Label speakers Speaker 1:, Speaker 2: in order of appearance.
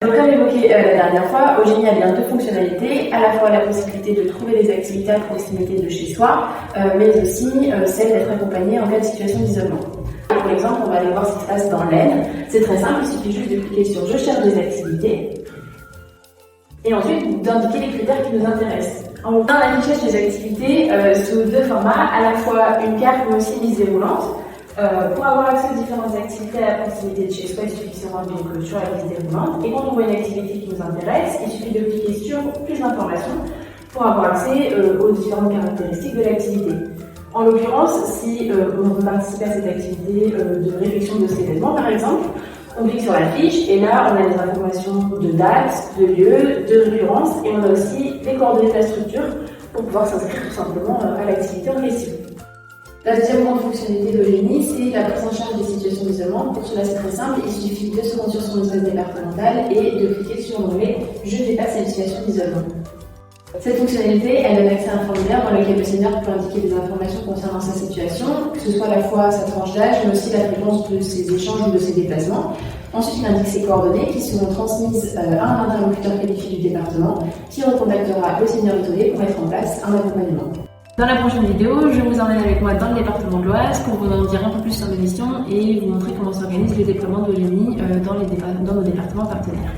Speaker 1: Comme évoqué la dernière fois, Eugénie a bien deux fonctionnalités, à la fois la possibilité de trouver des activités à proximité de chez soi, mais aussi celle d'être accompagnée en cas de situation d'isolement. Pour exemple, on va aller voir ce qui se passe dans l'Aisne. C'est très simple, il suffit juste de cliquer sur « Je cherche des activités » et ensuite d'indiquer les critères qui nous intéressent. On a l'affichage des activités sous deux formats, à la fois une carte mais aussi une liste déroulante. Pour avoir accès aux différentes activités à la proximité de chez soi, il suffit de se rendre sur la liste déroulante. Et quand on voit une activité qui nous intéresse, il suffit de cliquer sur plus d'informations pour avoir accès aux différentes caractéristiques de l'activité. En l'occurrence, si on veut participer à cette activité de réflexion de ces événements, par exemple, on clique sur la fiche et là on a des informations de date, de lieu, de récurrence et on a aussi les coordonnées de la structure pour pouvoir s'inscrire tout simplement à l'activité en question. La deuxième grande fonctionnalité d'Eugénie, c'est la prise en charge des situations d'isolement. Pour cela, c'est très simple, il suffit de se rendre sur son espace départemental et de cliquer sur l'onglet « Je dépasse une situation d'isolement ». Cette fonctionnalité, elle donne accès à un formulaire dans lequel le senior peut indiquer des informations concernant sa situation, que ce soit à la fois sa tranche d'âge, mais aussi la fréquence de ses échanges ou de ses déplacements. Ensuite, il indique ses coordonnées qui seront transmises à un interlocuteur qualifié du département qui recontactera le senior isolé pour mettre en place un accompagnement. Dans la prochaine vidéo, je vous emmène avec moi dans le département de l'Oise pour vous en dire un peu plus sur mes missions et vous montrer comment s'organise le déploiement d'Eugénie dans nos départements partenaires.